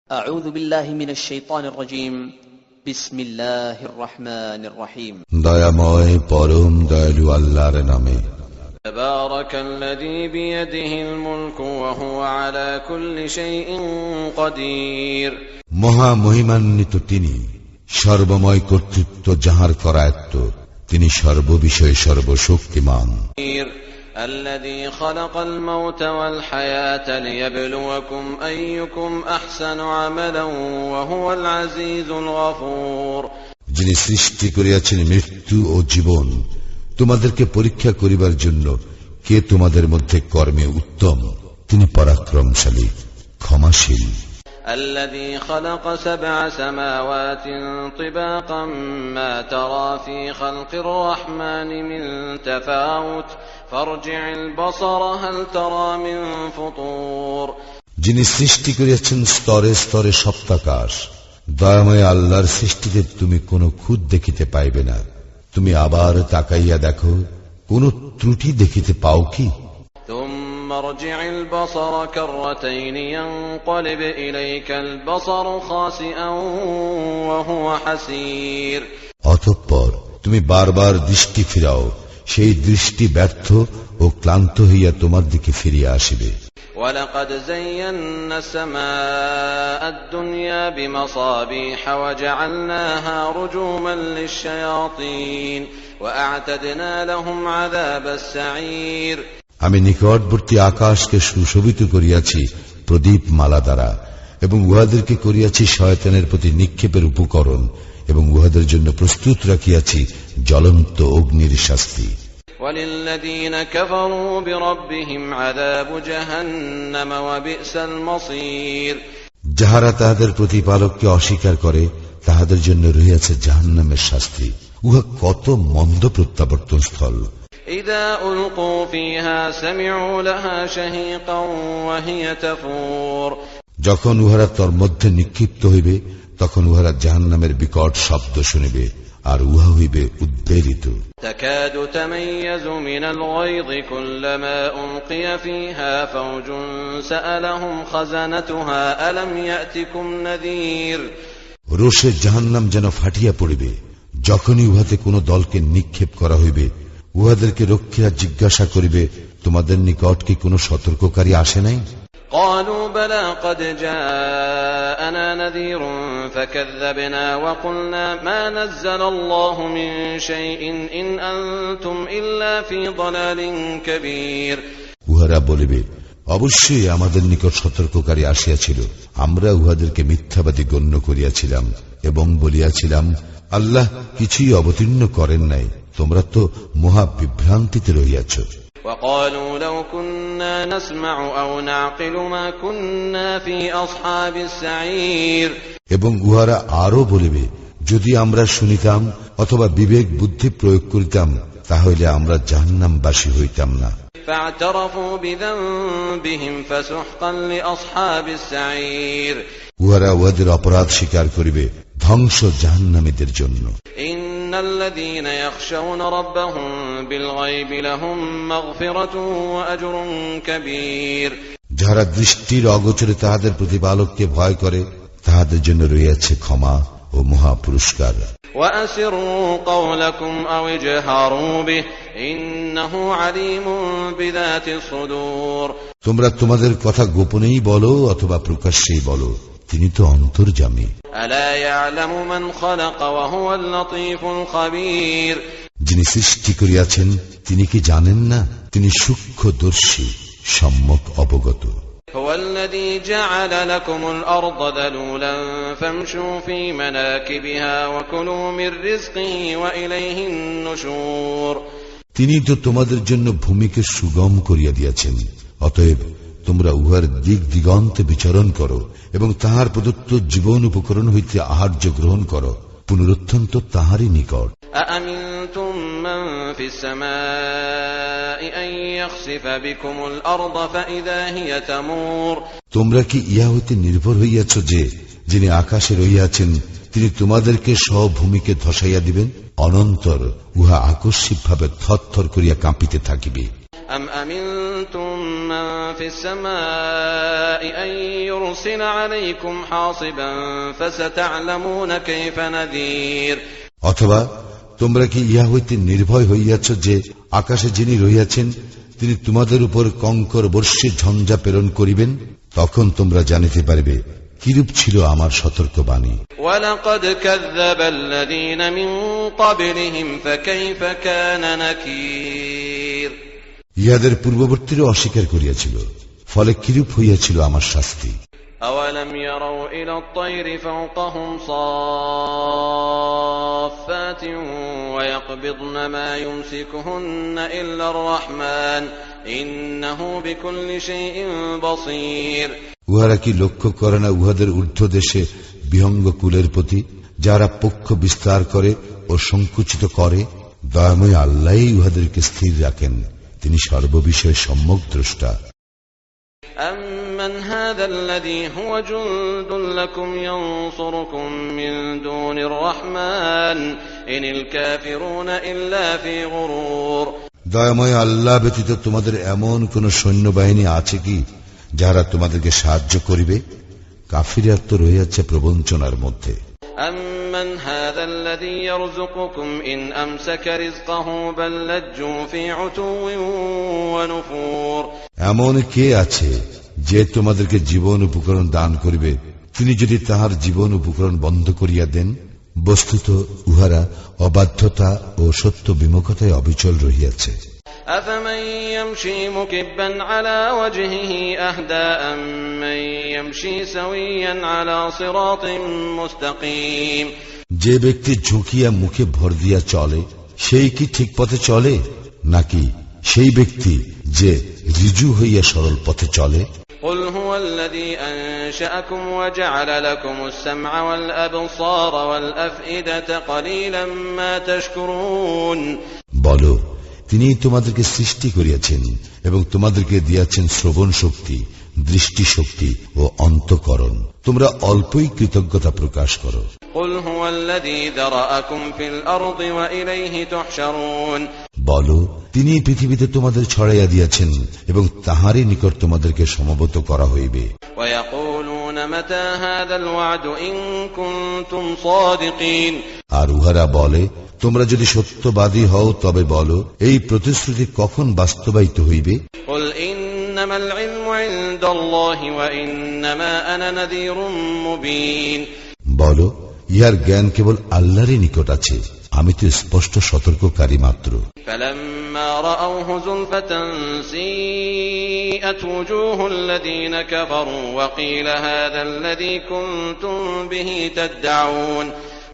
أعوذ بالله من الشيطان الرجيم بسم الله الرحمن الرحيم দয়াময় পরম দয়ালু আল্লাহর নামে। تبارك الذي بيده الملك وهو على كل شيء قدير মহা মহিমান্বিত তিনি, সর্বময় কর্তৃত্ব যাহার করায়ত্ত, তিনি সর্ববিষয়ে সর্বশক্তিমান। الذي خلق الموت والحياة ليبلوكم أيكم أحسن عملا وهو العزيز الغفور যিনি সৃষ্টি করিয়াছেন মৃত্যু ও জীবন, তোমাদেরকে পরীক্ষা করিবার জন্য কে তোমাদের মধ্যে কর্মে উত্তম, তিনি পরাক্রমশালী, ক্ষমাশীল। الذي خلق 7 سماوات طباقا ما ترى في خلق الرحمن من تفاوت فارجع البصر هل ترى من فطور যিনি সৃষ্টি করিয়াছেন স্তরে স্তরে সপ্তাকাশ, দয়াময় আল্লাহর সৃষ্টিতে তুমি কোনো খুঁত দেখিতে পাইবে না। তুমি আবার তাকাইয়া দেখো, কোন ত্রুটি দেখিতে পাও কি? ثم ارجع البصر كرتين ينقلب إليك البصر خاسئا وهو حسير অতঃপর তুমি বারবার দৃষ্টি ফিরাও, সেই দৃষ্টি ব্যর্থ ও ক্লান্ত হইয়া তোমার দিকে ফিরিয়া আসিবে। ولقد زينا السماء الدنيا بمصابيح وجعلناها رجوما للشياطين وأعتدنا لهم عذاب السعير আমি নিকটবর্তী আকাশকে সুশোভিত করিয়াছি প্রদীপ মালা দ্বারা, এবং উহাদেরকে করিয়াছি শয়তানের প্রতি নিক্ষেপের উপকরণ, এবং উহাদের জন্য প্রস্তুত রাখিয়াছি জ্বলন্ত অগ্নির শাস্তি। وَلِلَّذِينَ كَفَرُوا بِرَبِّهِمْ عَذَابُ جَهَنَّمَ وَبِئْسَ الْمَصِيرُ যাহারা তাহাদের প্রতিপালককে অস্বীকার করে, তাহাদের জন্য রহিয়াছে জাহান্নামের শাস্তি, উহা কত মন্দ প্রত্যাবর্তন স্থল। إِذَا أُلْقُوا فِيهَا سَمِعُوا لَهَا شَهِيقًا وَهِيَ تَفُورُ যখন উহারা তর মধ্যে নিক্ষিপ্ত হইবে, তখন উহারা জাহান্নামের বিকট শব্দ শুনিবে, আর উহা হইবে উদ্বেলিত। تكاد تميز من الغيظ كلما ألقي فيها فوج سألهم خزنتها ألم يأتكم نذير রোষে জাহান্নাম যেন ফাটিয়া পড়িবে, যখনই উহাতে কোন দলকে নিক্ষেপ করা হইবে, উহাদেরকে রক্ষীরা জিজ্ঞাসা করিবে, তোমাদের নিকট কি কোন সতর্ককারী আসে নাই? قالوا بلى قد جاءنا نذير فكذبنا وقلنا ما نزل الله من شيء إن أنتم إلا في ضلال كبير উহারা বলিবে, অবশ্যই আমাদের নিকট সতর্ককারী আসিয়াছিল, আমরা উহাদেরকে মিথ্যাবাদী গণ্য করিয়াছিলাম এবং বলিয়াছিলাম, আল্লাহ কিছুই অবতীর্ণ করেন নাই, তোমরা তো মহা বিভ্রান্তিতে রহিয়াছ। وقالوا لو كنا نسمع أو نعقل ما كنا في أصحاب السعير এবং উহারা আরো বলিবে, যদি আমরা শুনিতাম অথবা বিবেক বুদ্ধি প্রয়োগ করিতাম, তাহলে আমরা জাহান্নামবাসী হইতাম না। فاعترفوا بذنبهم فسحقا لأصحاب السعير উহারা উহাদের অপরাধ স্বীকার করিবে, ধ্বংস জাহান্নামীদের জন্য। إن الذين يخشون ربهم بالغيب لهم مغفرة وأجر كبير যাহারা দৃষ্টির অগোচরে তাহাদের প্রতিপালককে ভয় করে, তাহাদের জন্য রয়েছে ক্ষমা ও মহা পুরস্কার। وأسروا قولكم أو اجهروا به إنه عليم بذات الصدور তোমরা তোমাদের কথা গোপনেই বলো অথবা প্রকাশ্যেই বলো, তিনি তো অন্তর্যামী। ألا يعلم من خلق وهو اللطيف الخبير যিনি সৃষ্টি করিয়াছেন, তিনি কি জানেন না? তিনি সূক্ষ্মদর্শী, সম্যক অবগত। هو الذي جعل لكم الأرض ذلولا فامشوا في مناكبها وكلوا من رزقه وإليه النشور তিনি তো তোমাদের জন্য ভূমিকে সুগম করিয়া দিয়াছেন, অতএব তোমরা উহার দিক দিগন্তে বিচরণ করো এবং তাহার প্রদত্ত জীবন উপকরণ হইতে আহার্য গ্রহণ করো, পুনরুত্থান তো তাহারই নিকট। أأمنتم من في السماء أن يخسف بكم الأرض فإذا هي تمور তোমরা কি ইহা হইতে নির্ভর হইয়াছ যে, যিনি আকাশে রহিয়াছেন, তিনি তোমাদেরকে সব ভূমিকে ধসাইয়া দিবেন, অনন্তর উহা আকস্মিকভাবে থরথর করিয়া কাঁপিতে থাকিবে। أم أمنتم من في السماء أن يرسل عليكم حاصبا فستعلمون كيف نذير অথবা তোমরা কি ইহা হইতে নির্ভয় হইয়াছ যে আকাশে যিনি রহিয়াছেন তিনি তোমাদের উপর কঙ্কর বর্ষে ঝঞ্ঝা প্রেরণ করিবেন? তখন তোমরা জানিতে পারবে কিরূপ ছিল আমার সতর্কবাণী। وَلَقَدْ كَذَّبَ الَّذِينَ مِن قَبْلِهِمْ فَكَيْفَ كَانَ نَكِيرِ ইহাদের পূর্ববর্তীরা অস্বীকার করিয়াছিল, ফলে কিরূপ হইয়াছিল আমার শাস্তি। أَوَلَمْ يَرَوْا إِلَى الطَّيْرِ فَوْقَهُمْ صَافَّاتٍ وَيَقْبِضْنَ مَا يُمْسِكُهُنَّ إِلَّا الرَّحْمَنُ إِنَّهُ بِكُلِّ شَيْءٍ بَصِيرٌ উহারা কি লক্ষ্য করে না উহাদের ঊর্ধ্ব দেশে বিহঙ্গ কুলের প্রতি, যারা পক্ষ বিস্তার করে ও সংকুচিত করে? দয়াময় আল্লাহই উহাদেরকে স্থির রাখেন, তিনি সর্ববিষয়ে সম্যক দ্রষ্টা। أَمَّنْ هَذَا الَّذِي هُوَ جُندٌ لَكُمْ يَنصُرُكُم مِّن دُونِ الرَّحْمَنِ إِنِ الْكَافِرُونَ إِلَّا فِي غُرُورٍ দয়াময় আল্লাহ ব্যতীত তোমাদের এমন কোন সৈন্যবাহিনী আছে কি যারা তোমাদেরকে সাহায্য করিবে? কাফিররা তো রহিয়াছে প্রবঞ্চনার মধ্যে। أَمَّنْ هَذَا الَّذِي يَرْزُقُكُمْ إِنْ أَمْسَكَ رِزْقَهُ بَل لَّجُّوا فِي عُتُوٍّ وَنُفُورٍ এমন কে আছে যে তোমাদেরকে জীবন উপকরণ দান করিবে, তিনি যদি তাহার জীবন উপকরণ বন্ধ করিয়া দেন? বস্তুত উহারা অবাধ্যতা ও সত্য বিমুখতায় অবিচল রহিয়াছে। أَفَمَن يَمْشِي مُكِبًّا عَلَى وَجْهِهِ أَهْدَىٰ أَمَّن يَمْشِي سَوِيًّا عَلَى صِرَاطٍ مُسْتَقِيمٍ যে ব্যক্তি ঝুঁকিয়া মুখে ভর দিয়া চলে, সেই কি ঠিক পথে চলে, নাকি সেই ব্যক্তি যে ঋজু হইয়া সরল পথে চলে? قُلْ هُوَ الَّذِي أَنشَأَكُمْ وَجَعَلَ لَكُمُ السَّمْعَ وَالْأَبْصَارَ وَالْأَفْئِدَةَ قَلِيلًا مَا تَشْكُرُونَ বলো, তিনি তোমাদেরকে সৃষ্টি করিয়াছেন এবং তোমাদেরকে দিয়াছেন শ্রবণ শক্তি, দৃষ্টি শক্তি ও অন্তঃকরণ। তোমরা অল্পই কৃতজ্ঞতা প্রকাশ করো। قُلْ هُوَ الَّذِي ذَرَأَكُمْ فِي الْأَرْضِ وَإِلَيْهِ تُحْشَرُونَ বলো, তিনি পৃথিবীতে তোমাদের ছড়াইয়া দিয়াছেন এবং তাহারই নিকট তোমাদেরকে সমবেত করা হইবে। وَيَقُولُونَ مَتَى هَذَا الْوَعْدُ إِن كُنتُمْ صَادِقِينَ আর উহারা বলে, তোমরা যদি সত্যবাদী হও তবে বলো, এই প্রতিশ্রুতি কখন বাস্তবায়িত হইবে? قُلْ إِنَّمَا الْعِلْمُ عِندَ اللَّهِ وَإِنَّمَا أَنَا نَذِيرٌ مُبِينٌ বলো, ইহার জ্ঞান কেবল আল্লাহরই নিকট আছে, আমি তো স্পষ্ট সতর্ককারী মাত্র। فَلَمَّا رَأَوْهُ زُلْفَةً سِيئَتْ وُجُوهُ الَّذِينَ كَفَرُوا وَقِيلَ هَذَا الَّذِي كُنتُم بِهِ تَدَّعُونَ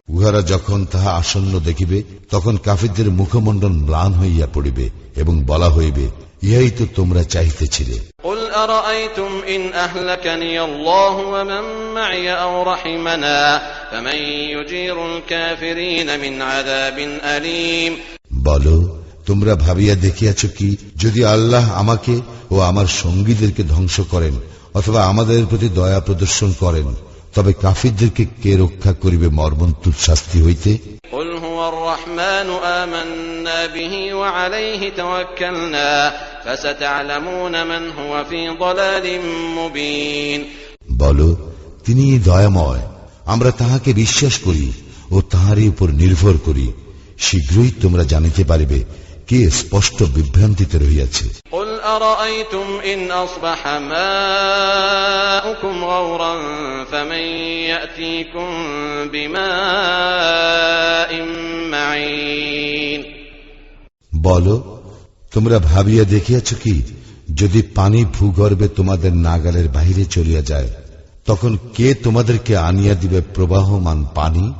উহারা যখন তাহা আসন্ন দেখিবে, তখন কাফিরদের মুখমণ্ডল ম্লান হইয়া পড়িবে এবং বলা হইবে, ইহাই তো তোমরা চাহিতেছিলে। قُلْ أَرَأَيْتُمْ إِنْ أَهْلَكَنِيَ اللَّهُ وَمَن مَّعِيَ أَوْ رَحِمَنَا فَمَن يُجِيرُ الْكَافِرِينَ مِنْ عَذَابٍ أَلِيمٍ বলো, তোমরা ভাবিয়া দেখিয়াছ কি, যদি আল্লাহ আমাকে ও আমার সঙ্গীদেরকে ধ্বংস করেন অথবা আমাদের প্রতি দয়া প্রদর্শন করেন, তবে কাফিরদেরকে কে রক্ষা করিবে মর্মন্তুদ শাস্তি হইতে? قُلْ هُوَ الرَّحْمَنُ آمَنَّا بِهِ وَعَلَيْهِ تَوَكَّلْنَا فَسَتَعْلَمُونَ مَنْ هُوَ فِي ضَلَالٍ مُبِينٍ বলো, তিনি দয়াময়, আমরা তাহাকে বিশ্বাস করি ও তাহারই উপর নির্ভর করি। শীঘ্রই তোমরা জানিতে পারিবে কে স্পষ্ট বিভ্রান্তিতে রহিয়াছে। قُلْ أَرَأَيْتُمْ إِنْ أَصْبَحَ مَاؤُكُمْ غَوْرًا فَمَن يَأْتِيكُم بِمَاءٍ مَّعِينٍ বলো, তোমরা ভাবিয়া দেখিয়াছ কি, যদি পানি ভূগর্ভে তোমাদের নাগালের বাহিরে চলিয়া যায়, তখন কে তোমাদেরকে আনিয়া দিবে প্রবাহমান পানি?